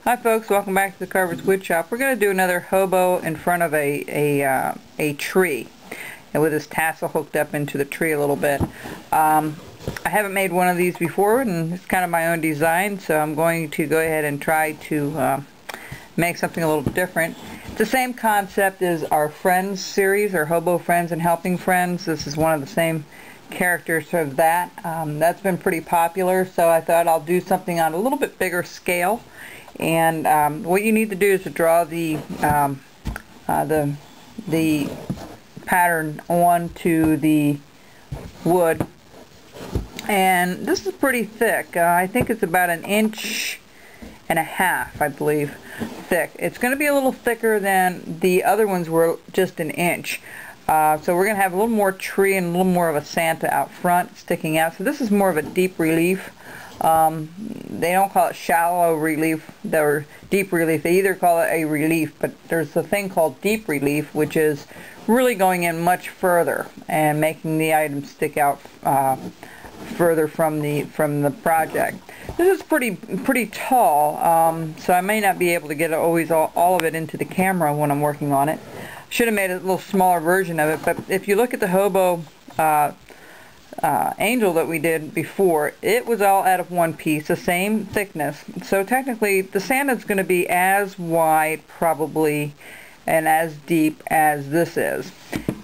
Hi folks, welcome back to the Carver's Wood Shop. We're going to do another hobo in front of a tree, and with this tassel hooked up into the tree a little bit. I haven't made one of these before, and it's kind of my own design, so I'm going to go ahead and try to make something a little different. It's the same concept as our Friends series, our Hobo Friends and Helping Friends. This is one of the same characters of that. That's been pretty popular, so I thought I'll do something on a little bit bigger scale. And what you need to do is to draw the pattern onto the wood. And this is pretty thick. I think it's about 1.5 inches, I believe, thick. It's going to be a little thicker than the other ones were, just 1 inch. So we're going to have a little more tree and a little more of a Santa out front sticking out. So this is more of a deep relief. They don't call it shallow relief or deep relief. They either call it a relief, but there's a thing called deep relief, which is really going in much further and making the item stick out further from the project. This is pretty tall, so I may not be able to get always all of it into the camera when I'm working on it. Should have made a little smaller version of it, but if you look at the hobo angel that we did before, it was all out of one piece, the same thickness. So technically the Santa's going to be as wide probably and as deep as this is,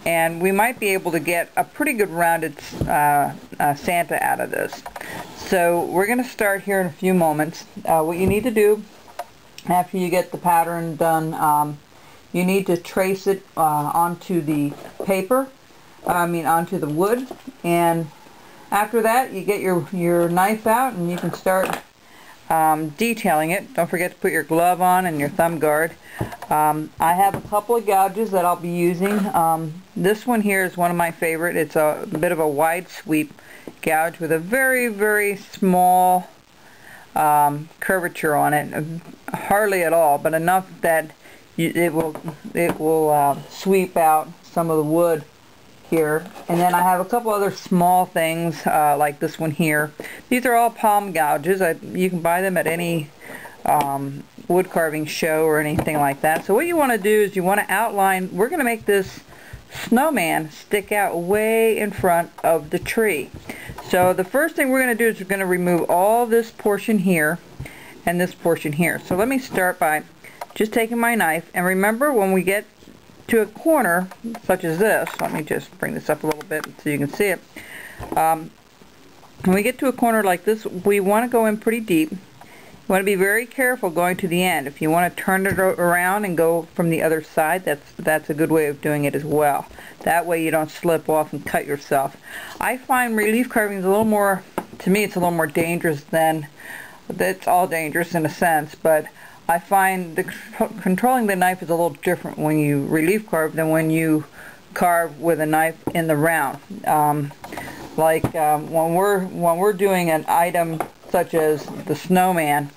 and we might be able to get a pretty good rounded Santa out of this. So we're going to start here in a few moments. What you need to do after you get the pattern done, you need to trace it onto the paper, onto the wood, and after that you get your knife out and you can start detailing it. Don't forget to put your glove on and your thumb guard. I have a couple of gouges that I'll be using. This one here is one of my favorite. It's a bit of a wide sweep gouge with a very small curvature on it, hardly at all, but enough that it will sweep out some of the wood here. And then I have a couple other small things like this one here. These are all palm gouges. You can buy them at any wood carving show or anything like that. So what you want to do is you want to outline. We're going to make this snowman stick out way in front of the tree. So the first thing we're going to do is we're going to remove all this portion here and this portion here. So let me start by just taking my knife, and remember, when we get to a corner such as this, let me just bring this up a little bit so you can see it. When we get to a corner like this, we want to go in pretty deep. You want to be very careful going to the end. If you want to turn it around and go from the other side, that's a good way of doing it as well. That way you don't slip off and cut yourself. I find relief carving is a little more, to me it's a little more dangerous than, it's all dangerous in a sense, but I find controlling the knife is a little different when you relief carve than when you carve with a knife in the round. When we're doing an item such as the snowman,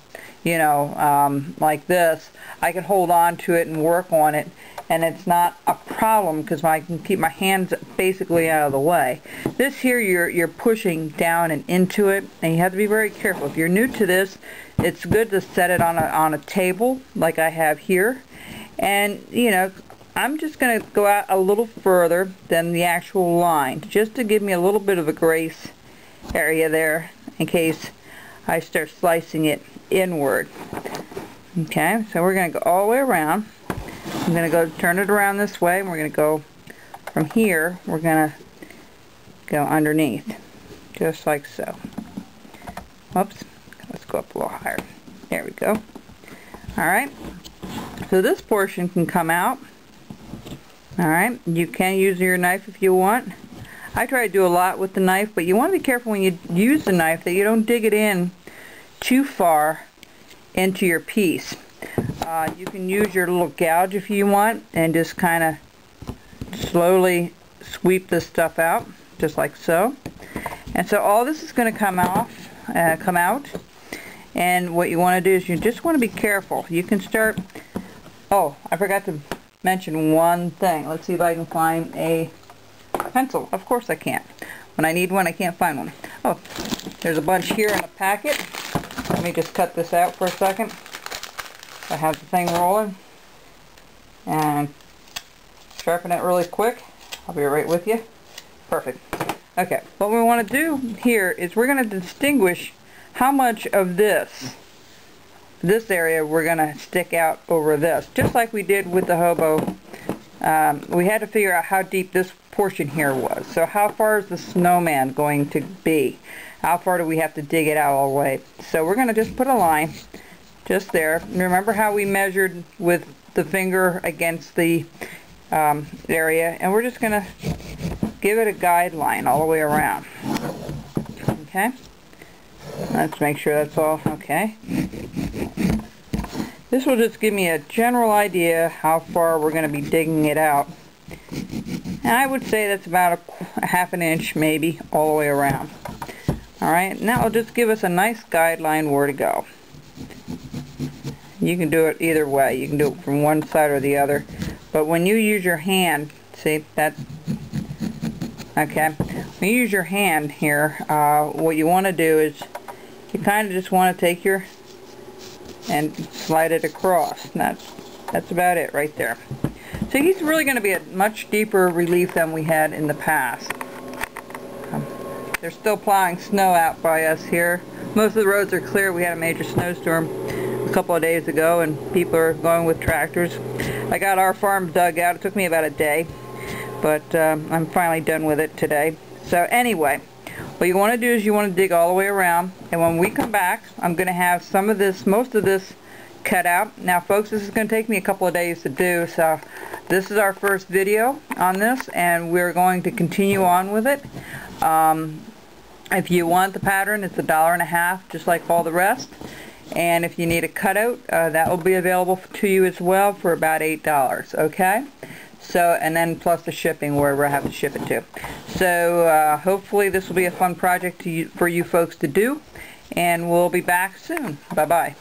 like this, I can hold on to it and work on it, and it's not a problem because I can keep my hands basically out of the way. This here, you're pushing down and into it, and you have to be very careful. If you're new to this, it's good to set it on a table like I have here, and I'm just going to go out a little further than the actual line, just to give me a little bit of a grace area there in case I start slicing it inward. Okay, so we're going to go all the way around. I'm going to go turn it around this way, and we're going to go from here, we're going to go underneath, just like so. Whoops, let's go up a little higher. There we go. Alright, so this portion can come out. Alright, you can use your knife if you want. I try to do a lot with the knife, but you want to be careful when you use the knife that you don't dig it in too far into your piece. You can use your little gouge if you want and just kind of slowly sweep this stuff out, just like so. And so all this is going to come out, and what you want to do is you just want to be careful. You can start, oh, I forgot to mention one thing. Let's see if I can find a pencil. Of course I can't. When I need one, I can't find one. Oh, there's a bunch here in a packet. Let me just cut this out for a second. I have the thing rolling and sharpen it really quick. I'll be right with you. Perfect. Okay, what we want to do here is we're going to distinguish how much of this area we're going to stick out over this. Just like we did with the hobo, we had to figure out how deep this portion here was. So how far is the snowman going to be? How far do we have to dig it out all the way? So we're going to just put a line just there. Remember how we measured with the finger against the area, and we're just going to give it a guideline all the way around. Okay, let's make sure that's all okay. This will just give me a general idea how far we're going to be digging it out, and I would say that's about a half an inch maybe all the way around. Alright, and that will just give us a nice guideline where to go. You can do it either way. You can do it from one side or the other. But when you use your hand, see, that's, okay, when you use your hand here, what you want to do is, you kind of just want to take your, and slide it across. That's about it right there. So he's really going to be a much deeper relief than we had in the past. They're still plowing snow out by us here. Most of the roads are clear. We had a major snowstorm a couple of days ago, and people are going with tractors. I got our farm dug out. It took me about a day, but I'm finally done with it today. So anyway, what you want to do is you want to dig all the way around, and when we come back, I'm going to have some of this, most of this cut out. Now folks, this is going to take me a couple of days to do, so this is our first video on this, and we're going to continue on with it. If you want the pattern, it's $1.50, just like all the rest. And if you need a cutout, that will be available to you as well for about $8. Okay? So, and then plus the shipping, wherever I have to ship it to. So hopefully this will be a fun project for you folks to do, and we'll be back soon. Bye bye.